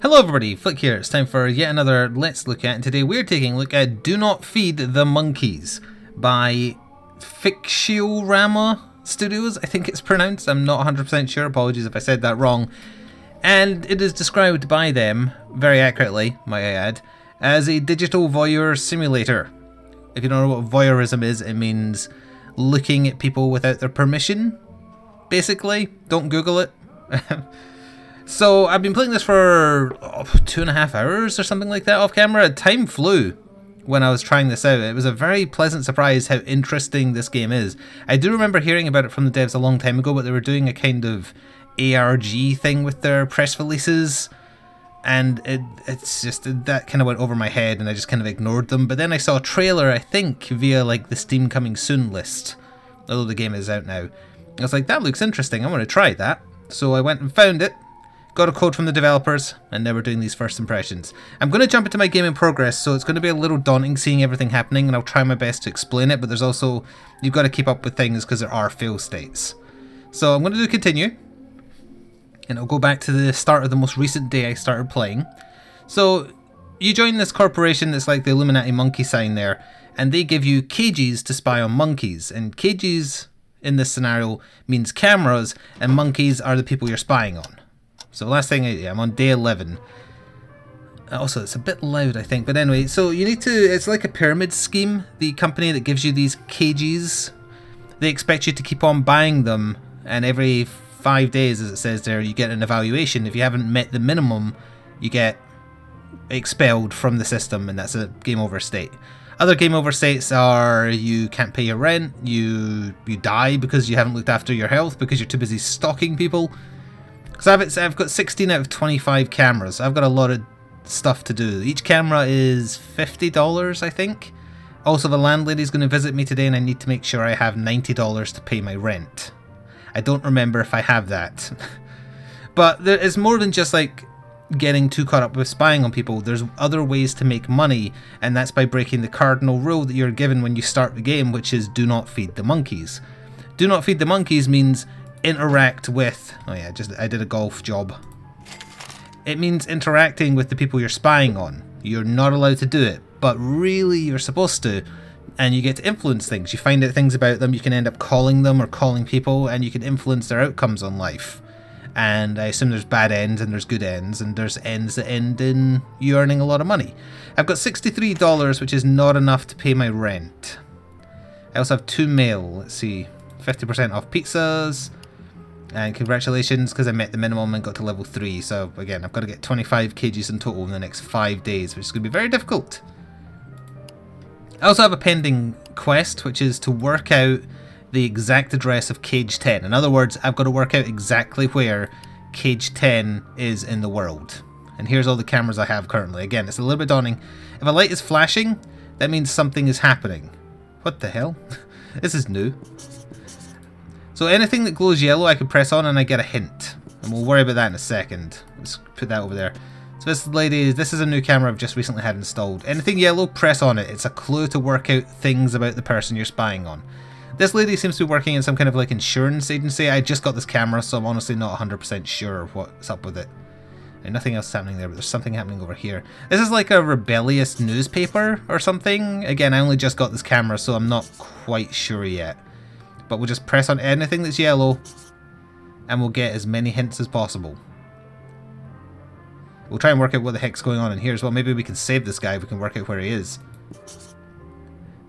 Hello everybody, Flick here. It's time for yet another Let's Look At, and today we're taking a look at Do Not Feed the Monkeys by Fictiorama Studios, I think it's pronounced. I'm not 100% sure, apologies if I said that wrong. And it is described by them, very accurately, might I add, as a digital voyeur simulator. If you don't know what voyeurism is, it means looking at people without their permission, basically. Don't Google it. So I've been playing this for 2.5 hours or something like that off camera. Time flew when I was trying this out. It was a very pleasant surprise how interesting this game is. I do remember hearing about it from the devs a long time ago, but they were doing a kind of ARG thing with their press releases, and it's just that kind of went over my head and I just kind of ignored them. But then I saw a trailer, I think via like the Steam coming soon list, although the game is out now. I was like, that looks interesting, I want to try that. So I went and found it, got a code from the developers, and now we're doing these first impressions. I'm going to jump into my game in progress, so it's going to be a little daunting seeing everything happening, and I'll try my best to explain it, but there's also, you've got to keep up with things because there are fail states. So I'm going to do continue, and I'll go back to the start of the most recent day I started playing. So you join this corporation that's like the Illuminati monkey sign there, and they give you cages to spy on monkeys, and cages in this scenario means cameras, and monkeys are the people you're spying on. So last thing, I'm on day 11. Also, it's a bit loud, I think. But anyway, so you need to, it's like a pyramid scheme. The company that gives you these cages, they expect you to keep on buying them. And every 5 days, as it says there, you get an evaluation. If you haven't met the minimum, you get expelled from the system, and that's a game over state. Other game over states are you can't pay your rent, you die because you haven't looked after your health because you're too busy stalking people. So I've got 16 out of 25 cameras. I've got a lot of stuff to do. Each camera is $50, I think. Also, the landlady's going to visit me today and I need to make sure I have $90 to pay my rent. I don't remember if I have that. But there is more than just like getting too caught up with spying on people. There's other ways to make money, and that's by breaking the cardinal rule that you're given when you start the game, which is do not feed the monkeys. Do not feed the monkeys means interact with, oh yeah, I did a golf job. It means interacting with the people you're spying on. You're not allowed to do it, but really you're supposed to, and you get to influence things. You find out things about them, you can end up calling them or calling people, and you can influence their outcomes on life. And I assume there's bad ends and there's good ends, and there's ends that end in you earning a lot of money. I've got $63, which is not enough to pay my rent. I also have 2 mail, let's see, 50% off pizzas. And congratulations, because I met the minimum and got to level 3. So again, I've got to get 25 kgs in total in the next 5 days, which is going to be very difficult. I also have a pending quest, which is to work out the exact address of cage 10. In other words, I've got to work out exactly where cage 10 is in the world. And here's all the cameras I have currently. Again, it's a little bit daunting. If a light is flashing, that means something is happening. What the hell? This is new. So anything that glows yellow I can press on and I get a hint. And we'll worry about that in a second. Let's put that over there. So this lady, this is a new camera I've just recently had installed. Anything yellow, press on it. It's a clue to work out things about the person you're spying on. This lady seems to be working in some kind of like insurance agency. I just got this camera, so I'm honestly not 100% sure what's up with it. And nothing else is happening there, but there's something happening over here. This is like a rebellious newspaper or something. Again, I only just got this camera, so I'm not quite sure yet. But we'll just press on anything that's yellow and we'll get as many hints as possible. We'll try and work out what the heck's going on in here as well. Maybe we can save this guy if we can work out where he is.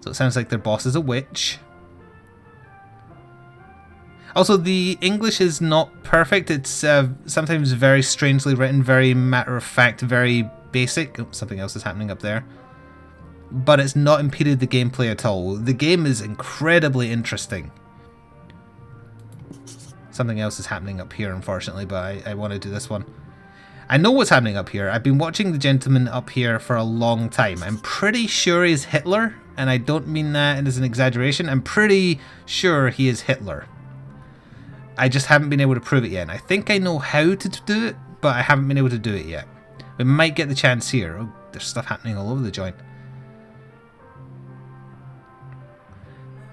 So it sounds like their boss is a witch. Also, the English is not perfect. It's sometimes very strangely written, very matter-of-fact, very basic. Oh, something else is happening up there. But it's not impeded the gameplay at all. The game is incredibly interesting. Something else is happening up here, unfortunately, but I want to do this one. I know what's happening up here. I've been watching the gentleman up here for a long time. I'm pretty sure he's Hitler, and I don't mean that as an exaggeration. I'm pretty sure he is Hitler. I just haven't been able to prove it yet. I think I know how to do it, but I haven't been able to do it yet. We might get the chance here. Oh, there's stuff happening all over the joint.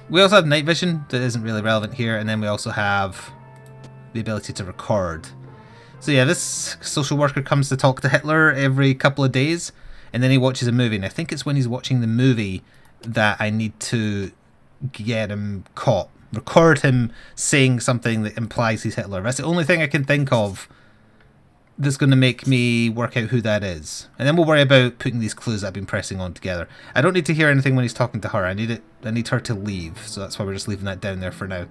We also have night vision that isn't really relevant here, and then we also have the ability to record. So yeah, this social worker comes to talk to Hitler every couple of days, and then he watches a movie. And I think it's when he's watching the movie that I need to get him caught. Record him saying something that implies he's Hitler. That's the only thing I can think of that's going to make me work out who that is. And then we'll worry about putting these clues that I've been pressing on together. I don't need to hear anything when he's talking to her. I need her to leave, so that's why we're just leaving that down there for now.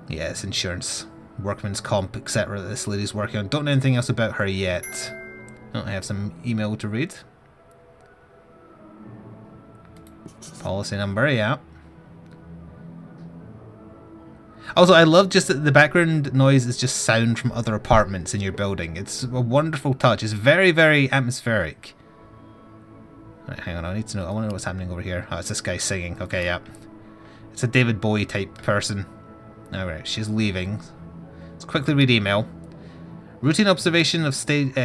Yeah, it's insurance, workman's comp, etc. that this lady's working on. Don't know anything else about her yet. Oh, I have some email to read. Policy number, yeah. Also, I love just that the background noise is just sound from other apartments in your building. It's a wonderful touch. It's very, very atmospheric. Right, hang on, I need to know. I want to know what's happening over here. Oh, it's this guy singing. Okay, yeah. It's a David Bowie type person. Alright, she's leaving. Let's quickly read email. Routine observation of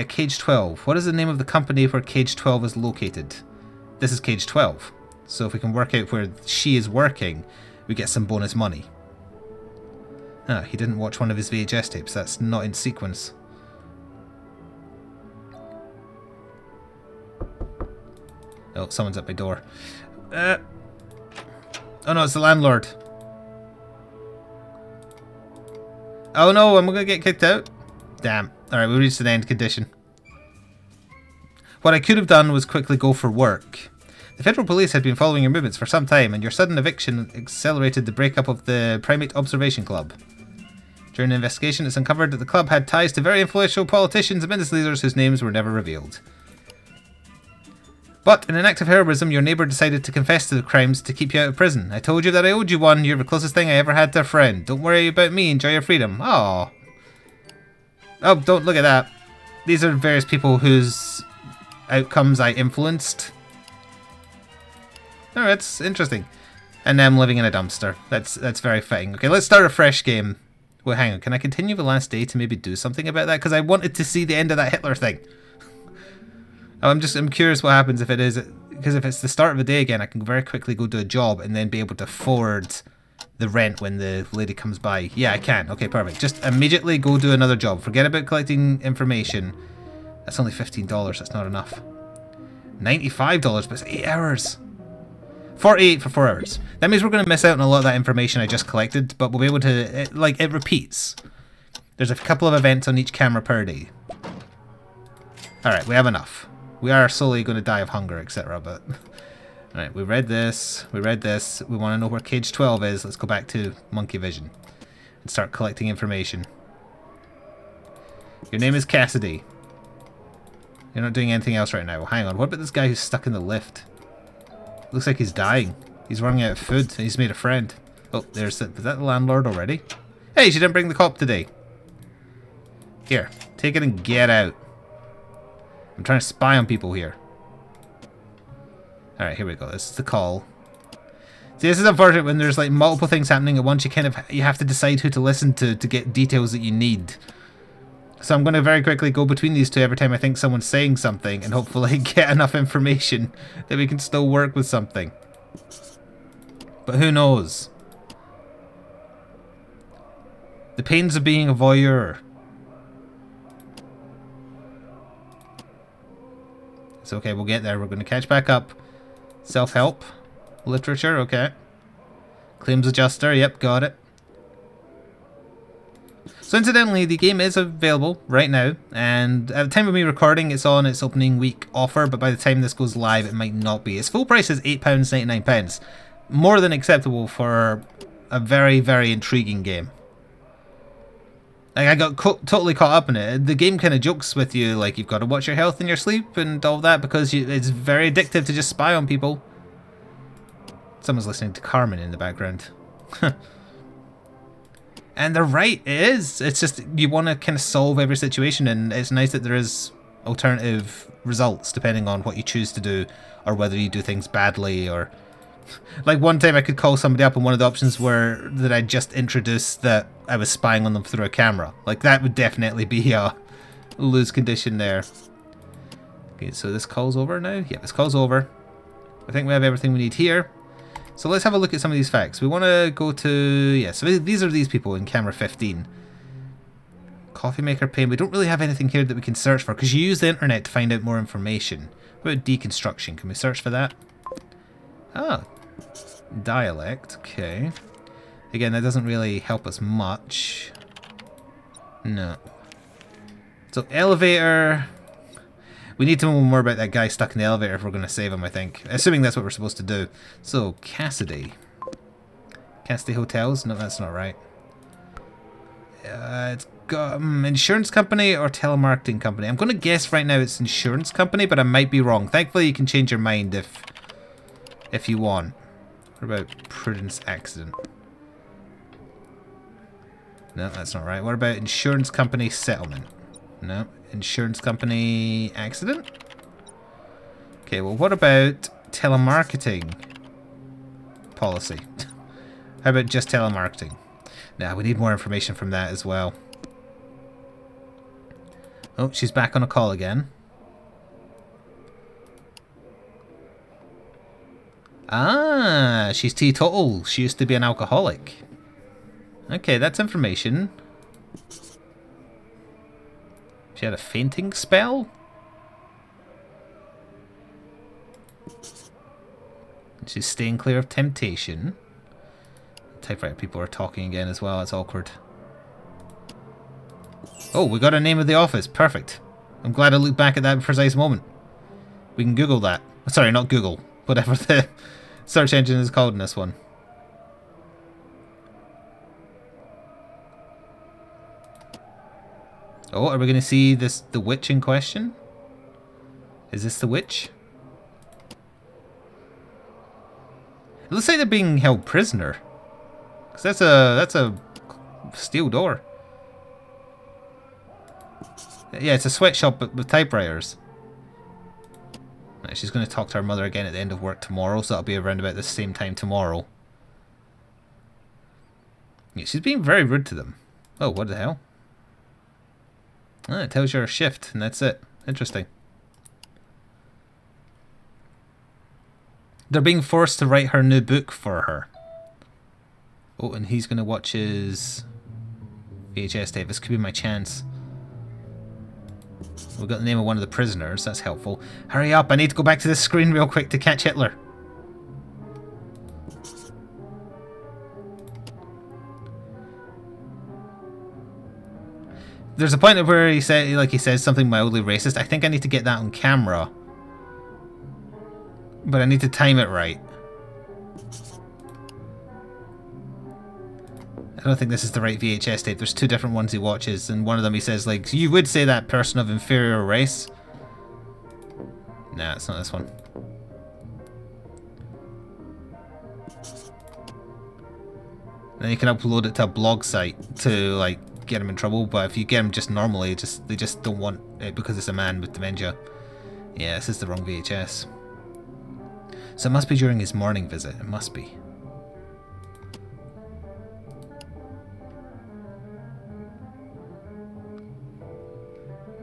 Cage 12. What is the name of the company where Cage 12 is located? This is Cage 12. So if we can work out where she is working, we get some bonus money. Ah, he didn't watch one of his VHS tapes. That's not in sequence. Oh, someone's at my door. Oh no, it's the landlord. Oh no, I'm gonna get kicked out. Damn. Alright, we reached an end condition. What I could have done was quickly go for work. The federal police had been following your movements for some time, and your sudden eviction accelerated the breakup of the Primate Observation Club. During the investigation, it's uncovered that the club had ties to very influential politicians and business leaders whose names were never revealed. But, in an act of heroism, your neighbour decided to confess to the crimes to keep you out of prison. I told you that I owed you one. You're the closest thing I ever had to a friend. Don't worry about me. Enjoy your freedom. Aww. Oh, don't look at that. These are various people whose outcomes I influenced. Oh, that's interesting. And now I'm living in a dumpster. That's very fitting. Okay, let's start a fresh game. Well, hang on. Can I continue the last day to maybe do something about that? Because I wanted to see the end of that Hitler thing. I'm curious what happens if it is, because if it's the start of the day again, I can very quickly go do a job and then be able to forward the rent when the lady comes by. Yeah, I can. Okay, perfect. Just immediately go do another job. Forget about collecting information. That's only $15. That's not enough. $95, but it's 8 hours. 48 for 4 hours. That means we're going to miss out on a lot of that information I just collected, but we'll be able to, it repeats. There's a couple of events on each camera per day. Alright, we have enough. We are slowly going to die of hunger, etc. But alright, we read this. We read this. We want to know where Cage 12 is. Let's go back to Monkey Vision and start collecting information. Your name is Cassidy. You're not doing anything else right now. Hang on. What about this guy who's stuck in the lift? Looks like he's dying. He's running out of food and he's made a friend. Oh, was that the landlord already? Hey, she didn't bring the cop today. Here, take it and get out. I'm trying to spy on people here. Alright, here we go. This is the call. See, this is unfortunate when there's like multiple things happening at once. You have to decide who to listen to get details that you need. So I'm going to very quickly go between these two every time I think someone's saying something and hopefully get enough information that we can still work with something. But who knows? The pains of being a voyeur. It's okay, we'll get there. We're going to catch back up. Self-help. Literature, okay. Claims adjuster, yep, got it. So incidentally, the game is available right now, and at the time of me recording, it's on its opening week offer, but by the time this goes live, it might not be. Its full price is £8.99. More than acceptable for a very, very intriguing game. Like, I got totally caught up in it. The game kind of jokes with you, like, you've got to watch your health and your sleep and all that, because it's very addictive to just spy on people. Someone's listening to Carmen in the background. And they're right, it is. It's just, you want to kind of solve every situation, and it's nice that there is alternative results depending on what you choose to do, or whether you do things badly, or... Like, one time I could call somebody up and one of the options were that I just introduced that I was spying on them through a camera. Like, that would definitely be a lose condition there. Okay, so this call's over now? Yeah, this call's over. I think we have everything we need here. So let's have a look at some of these facts. We want to go to... Yeah, so these are these people in camera 15. Coffee maker pane. We don't really have anything here that we can search for because you use the internet to find out more information. What about deconstruction? Can we search for that? Oh. Dialect. Okay. Again, that doesn't really help us much. No. So, elevator. We need to know more about that guy stuck in the elevator if we're going to save him, I think. Assuming that's what we're supposed to do. So, Cassidy. Cassidy Hotels? No, that's not right. It's got insurance company or telemarketing company. I'm going to guess right now it's insurance company, but I might be wrong. Thankfully, you can change your mind if you want. What about Prudence Accident? No, that's not right. What about insurance company settlement? No. Insurance company accident? Okay, well, what about telemarketing policy? How about just telemarketing? Nah, we need more information from that as well. Oh, she's back on a call again. Ah, she's teetotal. She used to be an alcoholic. Okay, that's information. She had a fainting spell? She's staying clear of temptation. Typewriter people are talking again as well. It's awkward. Oh, we got a name of the office. Perfect. I'm glad I looked back at that precise moment. We can Google that. Sorry, not Google. Whatever the search engine is called in this one. Oh, are we going to see the witch in question? Is this the witch? It looks like they're being held prisoner. Because that's a steel door. Yeah, it's a sweatshop with typewriters. Right, she's going to talk to her mother again at the end of work tomorrow, so that'll be around about the same time tomorrow. Yeah, she's being very rude to them. Oh, what the hell? Ah, it tells you her shift, and that's it. Interesting. They're being forced to write her new book for her. Oh, and he's going to watch his VHS tape. This could be my chance. We've got the name of one of the prisoners. That's helpful. Hurry up, I need to go back to this screen real quick to catch Hitler. There's a point at where he says something mildly racist. I think I need to get that on camera. But I need to time it right. I don't think this is the right VHS tape. There's two different ones he watches, and one of them he says, like, you would say that person of inferior race. Nah, it's not this one. Then you can upload it to a blog site to, like, get him in trouble, but if you get him just normally, they just don't want it because it's a man with dementia. Yeah, this is the wrong VHS. So it must be during his morning visit. It must be.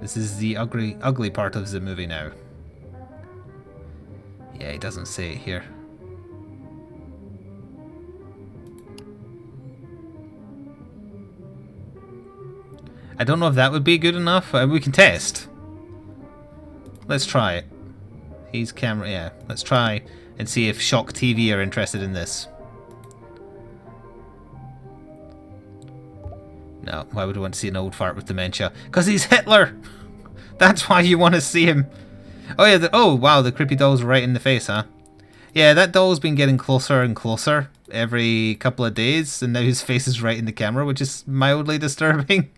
This is the ugly part of the movie now. Yeah, he doesn't say it here. I don't know if that would be good enough. We can test. Let's try it. He's camera, yeah. Let's try and see if Shock TV are interested in this. No, why would we want to see an old fart with dementia? Because he's Hitler! That's why you want to see him. Oh yeah, oh wow, the creepy doll's right in the face, huh? Yeah, that doll's been getting closer and closer every couple of days, and now his face is right in the camera, which is mildly disturbing.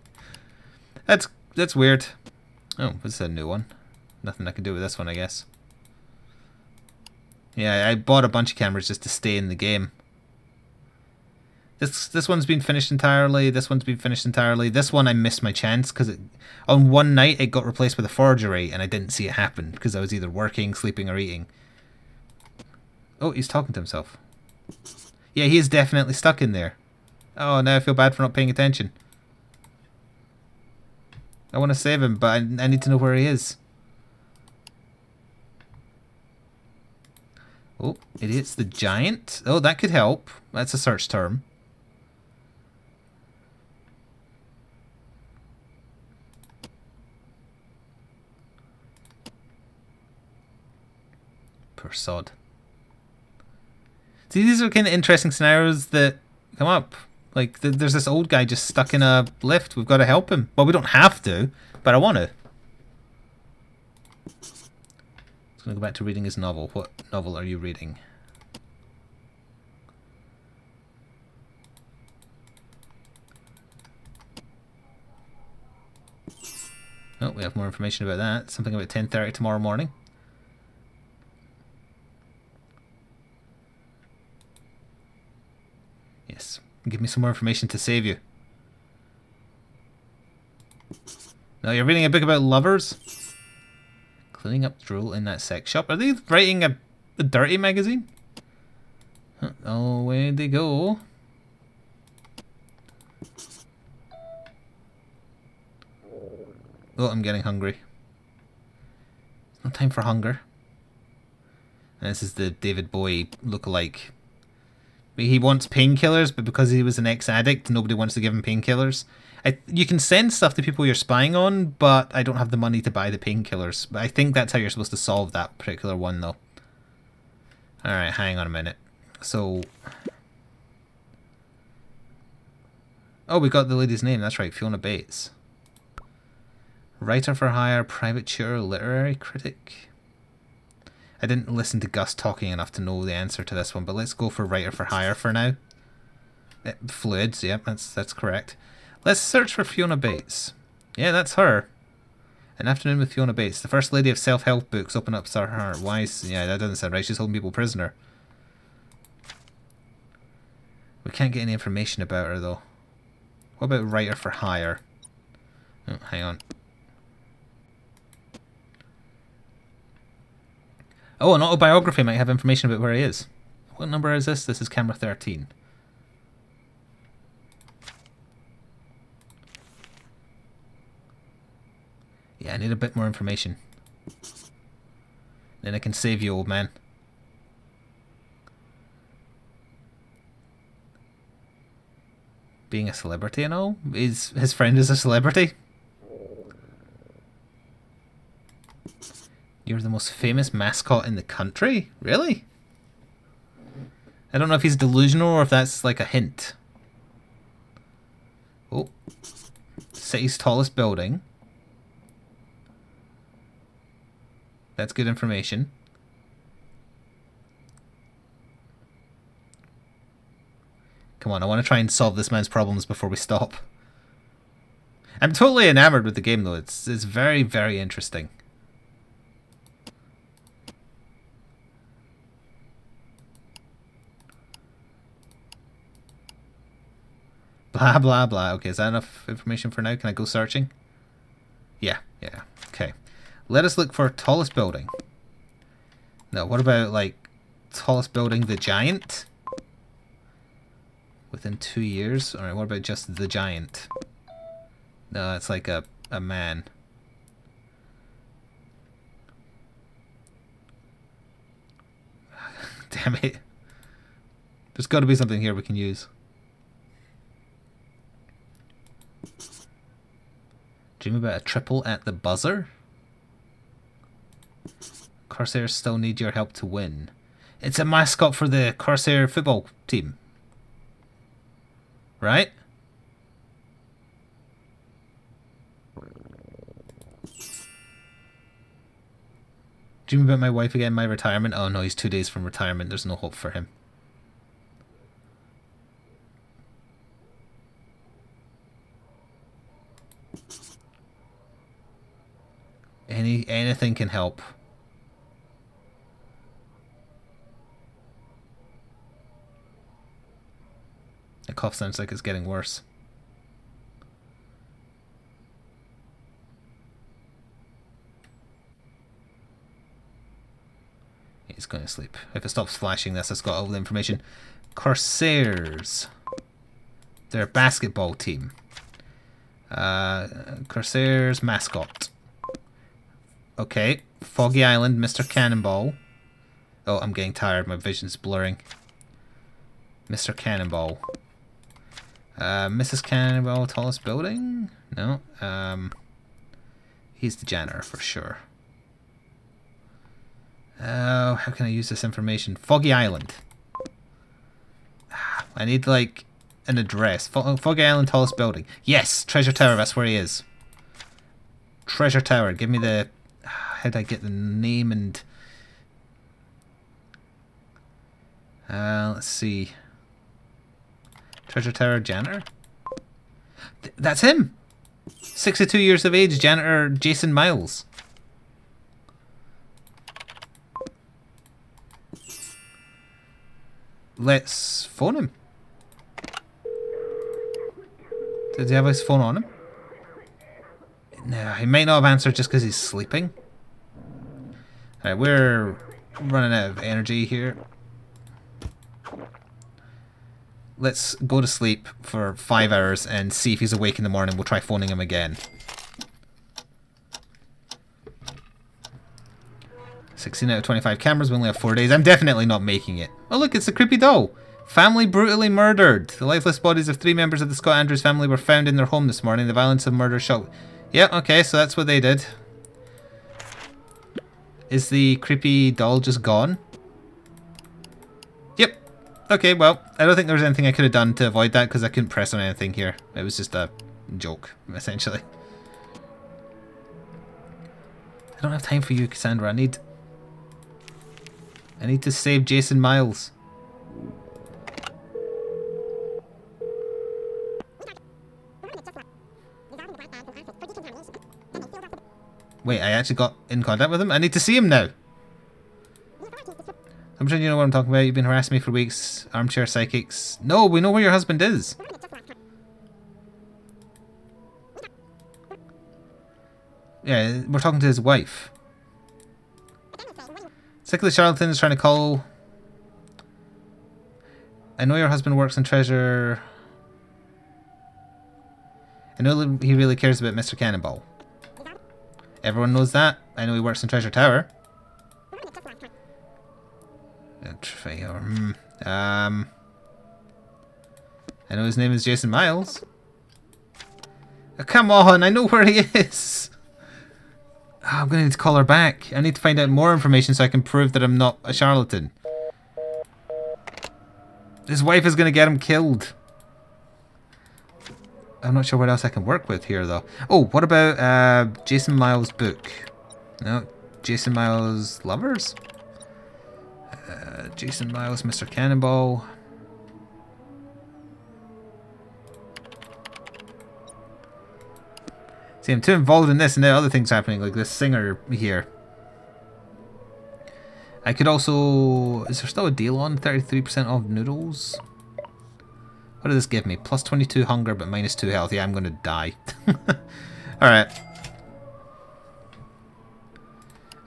That's weird. Oh, this is a new one. Nothing I can do with this one, I guess. Yeah, I bought a bunch of cameras just to stay in the game. This one's been finished entirely. This one's been finished entirely. This one I missed my chance because on one night it got replaced with a forgery and I didn't see it happen because I was either working, sleeping, or eating. Oh, he's talking to himself. Yeah, he is definitely stuck in there. Oh, now I feel bad for not paying attention. I want to save him, but I need to know where he is. Oh, Idiot's the Giant. Oh, that could help. That's a search term. Poor sod. See, these are kind of interesting scenarios that come up. Like, there's this old guy just stuck in a lift. We've got to help him. Well, we don't have to, but I want to. Just going to go back to reading his novel. What novel are you reading? Oh, we have more information about that. Something about 10:30 tomorrow morning. Yes. Give me some more information to save you. No, you're reading a book about lovers? Cleaning up drool in that sex shop. Are they writing a dirty magazine? Oh, where'd they go? Oh, I'm getting hungry. No time for hunger. And this is the David Bowie lookalike. He wants painkillers, but because he was an ex-addict, nobody wants to give him painkillers. You can send stuff to people you're spying on, but I don't have the money to buy the painkillers. But I think that's how you're supposed to solve that particular one, though. Alright, hang on a minute. So... oh, we got the lady's name. That's right, Fiona Bates. Writer for hire, private tutor, literary critic. I didn't listen to Gus talking enough to know the answer to this one, but let's go for writer for hire for now. Fluids, yep, that's correct. Let's search for Fiona Bates. Yeah, that's her. An Afternoon with Fiona Bates. The first lady of self-help books. Open up her heart. Why? Yeah, that doesn't sound right. She's holding people prisoner. We can't get any information about her, though. What about writer for hire? Oh, hang on. Oh, an autobiography might have information about where he is. What number is this? This is camera 13. Yeah, I need a bit more information. Then I can save you, old man. Being a celebrity and all? His friend is a celebrity? You're the most famous mascot in the country? Really? I don't know if he's delusional or if that's like a hint. Oh. City's tallest building. That's good information. Come on, I want to try and solve this man's problems before we stop. I'm totally enamored with the game though. It's very, very interesting. Blah, blah, blah. Okay, is that enough information for now? Can I go searching? Yeah. Okay. Let us look for tallest building. No, what about, like, tallest building the giant? Within 2 years? Alright, what about just the giant? No, it's like a man. Damn it. There's got to be something here we can use. Dream about a triple at the buzzer? Corsairs still need your help to win. It's a mascot for the Corsair football team. Right? Dream about my wife again, my retirement. Oh no, he's 2 days from retirement. There's no hope for him. Anything can help. The cough sounds like it's getting worse. He's going to sleep. If it stops flashing this, it's got all the information. Corsairs. They're a basketball team. Corsairs mascot. Okay. Foggy Island, Mr. Cannonball. Oh, I'm getting tired. My vision's blurring. Mr. Cannonball. Mrs. Cannonball, tallest building? No. He's the janitor for sure. Oh, how can I use this information? Foggy Island. I need, like, an address. Foggy Island, tallest building. Yes! Treasure Tower, that's where he is. Treasure Tower, give me the... How'd I get the name and... let's see. Treasure Tower janitor? That's him! 62 years of age, janitor Jason Miles. Let's phone him. Does he have his phone on him? No, he might not have answered just because he's sleeping. Alright, we're running out of energy here. Let's go to sleep for 5 hours and see if he's awake in the morning. We'll try phoning him again. 16 out of 25 cameras. We only have 4 days. I'm definitely not making it. Oh look, it's a creepy doll. Family brutally murdered. The lifeless bodies of 3 members of the Scott Andrews family were found in their home this morning. The violence of murder shocked. Yeah, okay, so that's what they did. Is the creepy doll just gone? Yep. Okay, well, I don't think there was anything I could have done to avoid that because I couldn't press on anything here. It was just a joke, essentially. I don't have time for you, Cassandra. I need to save Jason Miles. Wait, I actually got in contact with him? I need to see him now. I'm sure you know what I'm talking about. You've been harassing me for weeks. Armchair psychics. No, we know where your husband is. Yeah, we're talking to his wife. Sickly charlatan is trying to call. I know your husband works in Treasure. I know he really cares about Mr. Cannonball. Everyone knows that. I know he works in Treasure Tower. I know his name is Jason Miles. Oh, come on, I know where he is. Oh, I'm going to need to call her back. I need to find out more information so I can prove that I'm not a charlatan. His wife is going to get him killed. I'm not sure what else I can work with here, though. Oh, what about Jason Miles' book? No, Jason Miles' Lovers? Jason Miles, Mr. Cannonball. See, I'm too involved in this and there are other things happening, like this singer here. I could also... Is there still a deal on 33% off noodles? What does this give me? Plus 22 hunger, but minus 2 health. Yeah, I'm going to die. Alright.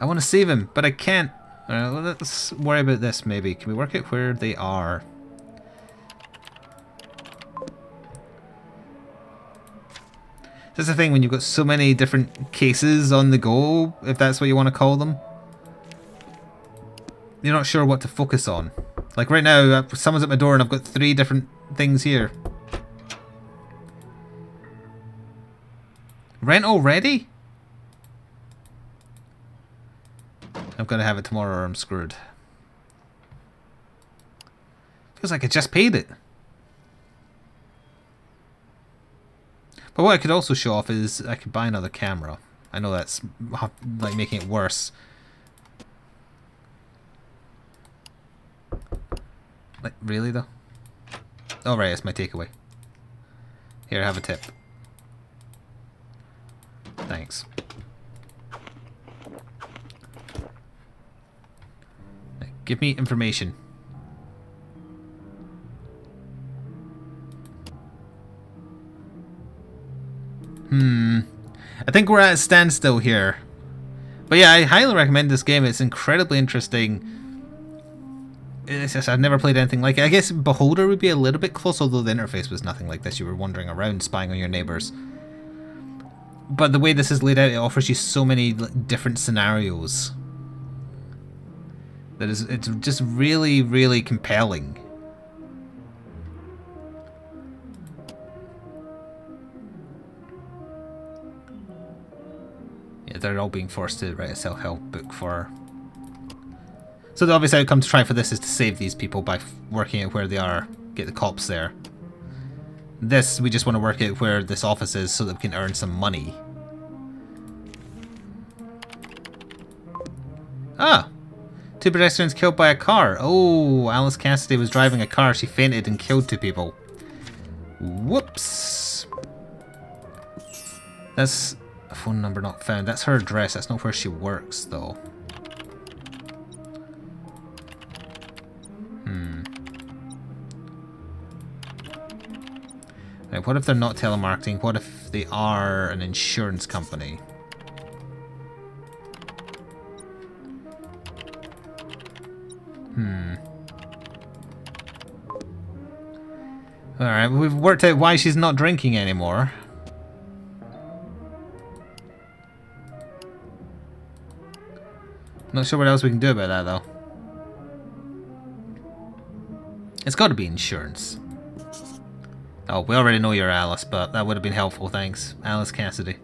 I want to save him, but I can't. Alright, well, let's worry about this, maybe. Can we work out where they are? That's the thing when you've got so many different cases on the go, if that's what you want to call them. You're not sure what to focus on. Like right now, someone's at my door and I've got 3 different things here. Rent already? I'm gonna have it tomorrow or I'm screwed. Feels like I just paid it. But what I could also show off is I could buy another camera. I know that's like making it worse. Like, really though? Oh right, it's my takeaway. Here, have a tip. Thanks. Give me information. I think we're at a standstill here. But yeah, I highly recommend this game. It's incredibly interesting. It's just, I've never played anything like it. I guess Beholder would be a little bit close, although the interface was nothing like this. You were wandering around spying on your neighbors. But the way this is laid out, it offers you so many different scenarios. That is, it's just really, really compelling. Yeah, they're all being forced to write a self-help book for So the obvious outcome to try for this is to save these people by working out where they are, get the cops there. This, we just want to work out where this office is so that we can earn some money. Ah! 2 pedestrians killed by a car. Oh, Alice Cassidy was driving a car. She fainted and killed 2 people. Whoops. That's a phone number not found. That's her address. That's not where she works, though. Right, what if they're not telemarketing? What if they are an insurance company? Alright, we've worked out why she's not drinking anymore. Not sure what else we can do about that, though. It's got to be insurance. Oh, we already know you're Alice, but that would have been helpful, thanks. Alice Cassidy.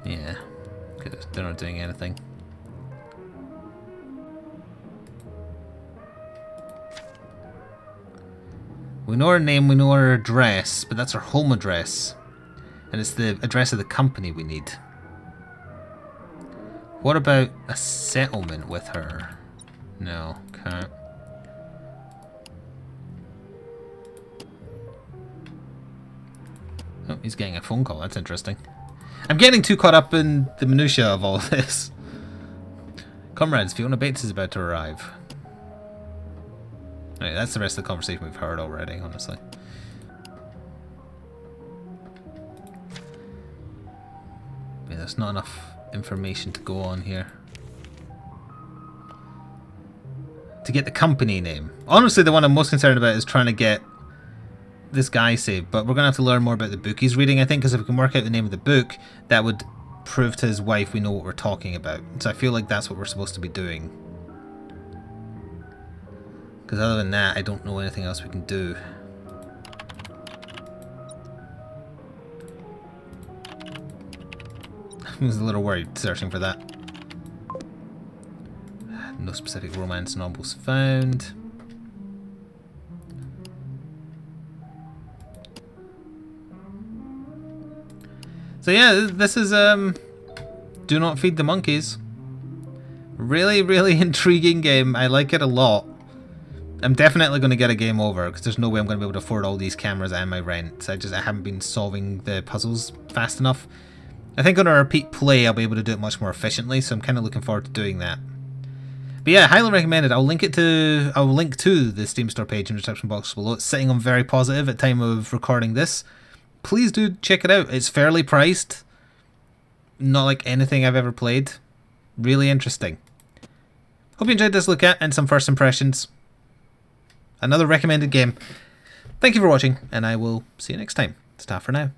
Yeah, because they're not doing anything. We know her name, we know her address, but that's her home address. And it's the address of the company we need. What about a settlement with her? No, can't. Oh, he's getting a phone call. That's interesting. I'm getting too caught up in the minutiae of all of this. Comrades, Fiona Bates is about to arrive. Right, that's the rest of the conversation we've heard already, honestly. Yeah, there's not enough information to go on here. To get the company name. Honestly, the one I'm most concerned about is trying to get this guy saved, but we're going to have to learn more about the book he's reading, I think, because if we can work out the name of the book, that would prove to his wife we know what we're talking about. So I feel like that's what we're supposed to be doing. Because other than that, I don't know anything else we can do. I was a little worried searching for that. No specific romance novels found. So yeah, this is Do Not Feed the Monkeys. Really, really intriguing game. I like it a lot. I'm definitely going to get a game over because there's no way I'm going to be able to afford all these cameras and my rent. I haven't been solving the puzzles fast enough. I think on a repeat play I'll be able to do it much more efficiently, so I'm kind of looking forward to doing that. But yeah, highly recommended. I'll link to the Steam store page in the description box below. It's sitting on very positive at time of recording this. Please do check it out. It's fairly priced. Not like anything I've ever played. Really interesting. Hope you enjoyed this look at and some first impressions. Another recommended game. Thank you for watching, and I will see you next time. Ta for now.